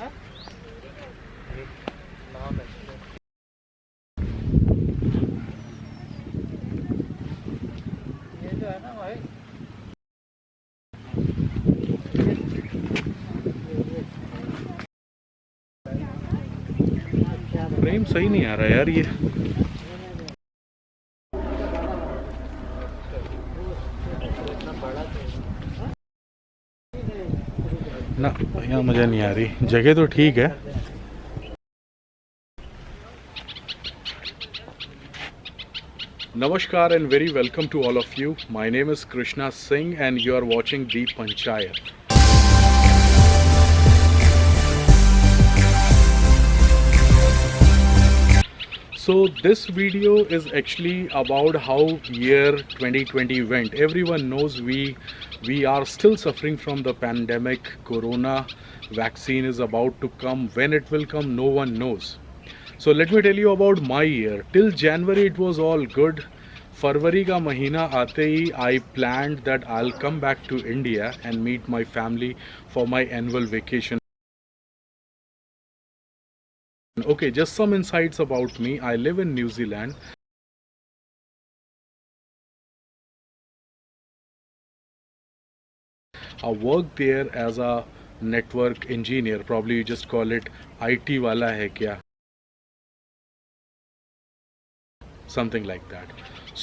ये जो है ना भाई, फ्रेम सही नहीं आ रहा यार ये। ना यहाँ मज़ा नहीं आ रही, जगह तो ठीक है। Namaskar and very welcome to all of you. My name is Krishna Singh and you are watching The Panchayat. So this video is actually about how year 2020 went. Everyone knows we are still suffering from the pandemic. Corona vaccine is about to come. When it will come, no one knows. So let me tell you about my year. Till January it was all good. फरवरी का महीना आते ही I planned that I'll come back to India and meet my family for my annual vacation. Okay, just some insights about me. I live in New Zealand. I work there as a network engineer. Probably you just call it IT वाला है क्या? Something like that.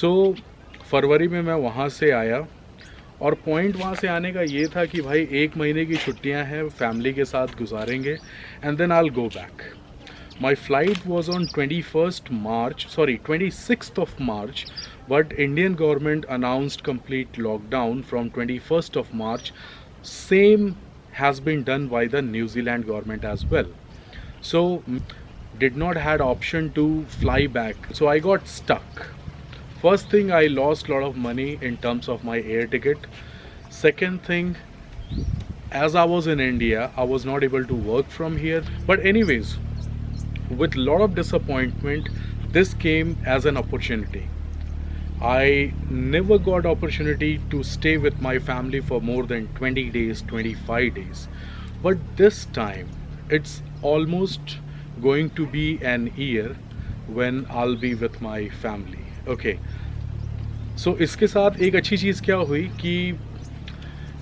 So फरवरी में मैं वहाँ से आया और point वहाँ से आने का ये था कि भाई 1 महीने की छुट्टियाँ हैं, फैमिली के साथ गुजारेंगे and then I will go back. My flight was on 26th of March, but Indian government announced complete lockdown from 21st of March. Same has been done by the New Zealand government as well. So did not had option to fly back. So I got stuck. First thing, I lost a lot of money in terms of my air ticket. Second thing, as I was in India, I was not able to work from here. But anyways, with a lot of disappointment, this came as an opportunity. I never got opportunity to stay with my family for more than 20 days, 25 days. But this time, it's almost going to be an year when I'll be with my family. Okay. So इसके साथ एक अच्छी चीज़ क्या हुई कि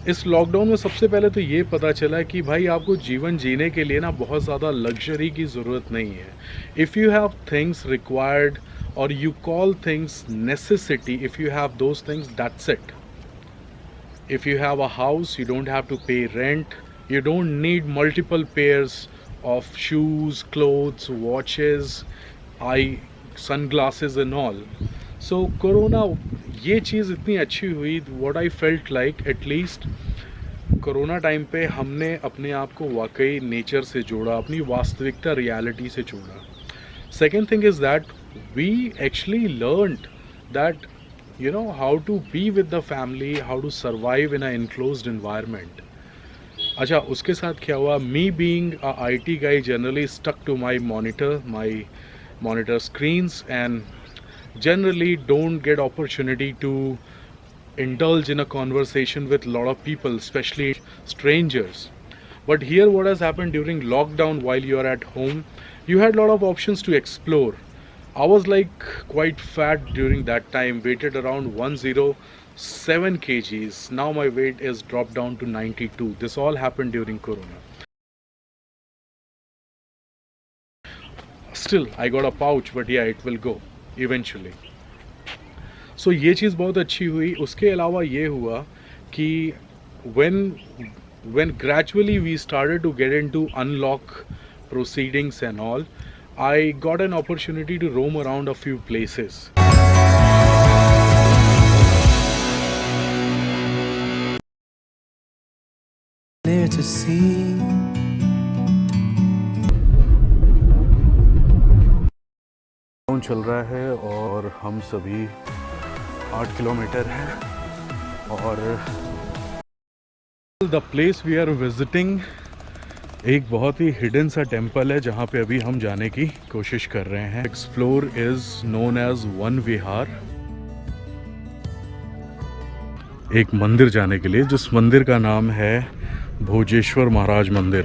इस lockdown में सबसे पहले तो ये पता चला कि भाई आपको जीवन जीने के लिए ना बहुत ज़्यादा लग्जरी की ज़रूरत नहीं है. If you have things required or you call things necessity, if you have those things, that's it. If you have a house, you don't have to pay rent, you don't need multiple pairs of shoes, clothes, watches, sunglasses and all. So corona, ये चीज़ इतनी अच्छी हुई. What I felt like, at least corona time पे हमने अपने आप को वाकई नेचर से जोड़ा, अपनी वास्तविकता रियलिटी से जोड़ा. Second thing is that we actually learned that how to be with the family, how to survive in an enclosed environment. अच्छा, उसके साथ क्या हुआ, me being a IT guy generally stuck to my monitor screens and generally don't get opportunity to indulge in a conversation with a lot of people, especially strangers. But here what has happened during lockdown, while you are at home, you had a lot of options to explore. I was like quite fat during that time, weighted around 107 kgs. Now my weight is dropped down to 92. This all happened during corona. Still I got a pouch, but yeah, it will go eventually. So ये चीज़ बहुत अच्छी हुई. उसके अलावा ये हुआ कि when gradually we started to get into unlock proceedings and all, I got an opportunity to roam around a few places. Clear to see. चल रहा है और हम सभी 8 किलोमीटर हैं और the place we are visiting एक बहुत ही हिडन सा टेम्पल है जहाँ पे अभी हम जाने की कोशिश कर रहे हैं. Explore is known as Van Vihar. एक मंदिर जाने के लिए, जिस मंदिर का नाम है भोजेश्वर महाराज मंदिर.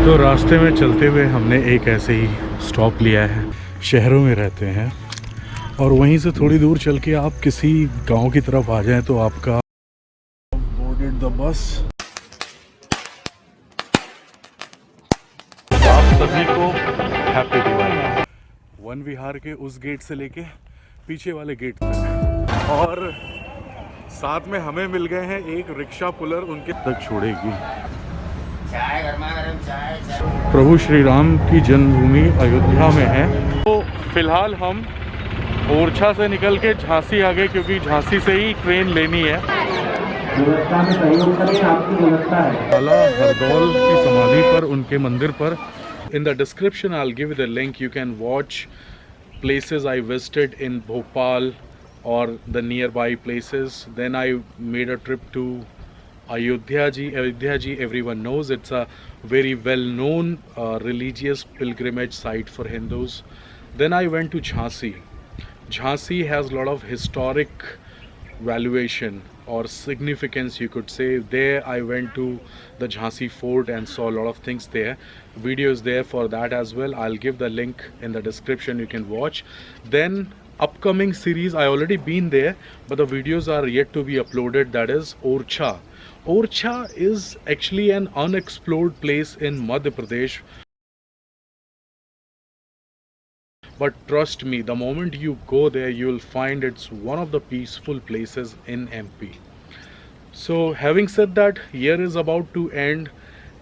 तो रास्ते में चलते हुए हमने एक ऐसे ही स्टॉप लिया है। शहरों में रहते हैं और वहीं से थोड़ी दूर चल के आप किसी गांव की तरफ आ जाएं तो आपका बोर्डेड द बस। आप सभी को हैप्पी दिवाली। वन विहार के उस गेट से लेके पीछे वाले गेट तक, और साथ में हमें मिल गए हैं एक रिक्शा पुलर, उनके तक छोड़ेगी। चाय गरमा गरम चाय। प्रभु श्री राम की जन्मभूमि अयोध्या में है। तो फिलहाल हम ओरछा से निकल के झांसी आ गए, क्योंकि झांसी से ही ट्रेन लेनी है। व्यवस्था में सहयोग करें, आपकी व्यवस्था है। लाला हरदौल की समाधि पर, उनके मंदिर पर। In the description I'll give you the link. You can watch places I visited in Bhopal or the nearby places. Then I made a trip to Ayodhya Ji. Ayodhya Ji, everyone knows, it's a very well known religious pilgrimage site for Hindus. Then I went to Jhansi. Jhansi has a lot of historic valuation or significance, you could say. There I went to the Jhansi fort and saw a lot of things there. Video is there for that as well. I'll give the link in the description, you can watch. Then upcoming series, I already been there but the videos are yet to be uploaded. That is Orchha. Orchha is actually an unexplored place in Madhya Pradesh. But trust me, the moment you go there, you will find it's one of the peaceful places in MP. So having said that, year is about to end,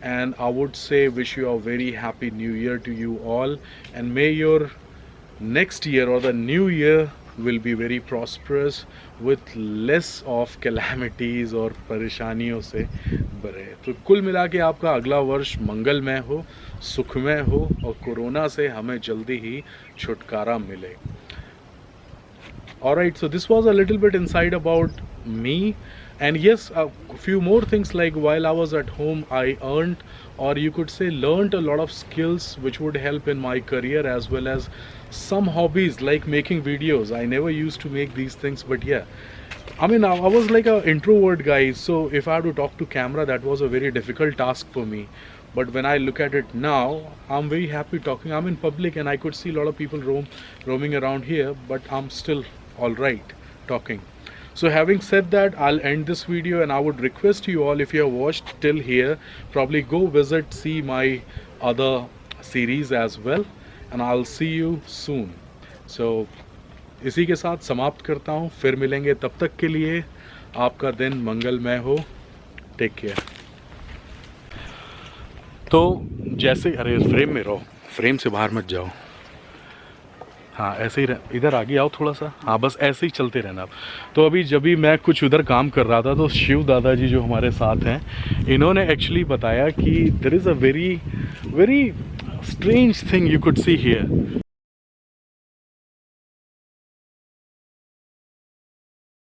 and I would say wish you a very happy new year to you all, and may your next year or the new year will be very prosperous with less of calamities और परेशानियों से भरे। तो कुल मिला के आपका अगला वर्ष मंगलमय हो, सुखमय हो और कोरोना से हमें जल्दी ही छुटकारा मिले। Alright, so this was a little bit inside about me, and yes, a few more things, like while I was at home I earned, or you could say learned, a lot of skills which would help in my career, as well as some hobbies like making videos. I never used to make these things, but yeah, I mean, I was like an introvert guy, so if I had to talk to camera, that was a very difficult task for me. But when I look at it now, I'm very happy talking. I'm in public and I could see a lot of people roaming around here, but I'm still all right talking. So having said that, I'll end this video, and I would request you all, if you have watched till here, probably go visit, see my other series as well, and I'll see you soon. So इसी के साथ समाप्त करता हूँ, फिर मिलेंगे, तब तक के लिए आपका दिन मंगलमय हो। Take care. तो जैसे, अरे फ्रेम में रहो, फ्रेम से बाहर मत जाओ। हाँ ऐसे ही इधर आगे आओ थोड़ा सा। हाँ बस ऐसे ही चलते रहना आप। तो अभी जब भी मैं कुछ उधर काम कर रहा था, तो शिव दादाजी जो हमारे साथ हैं, इन्होंने एक्चुअली बताया कि there is a very very strange thing you could see here.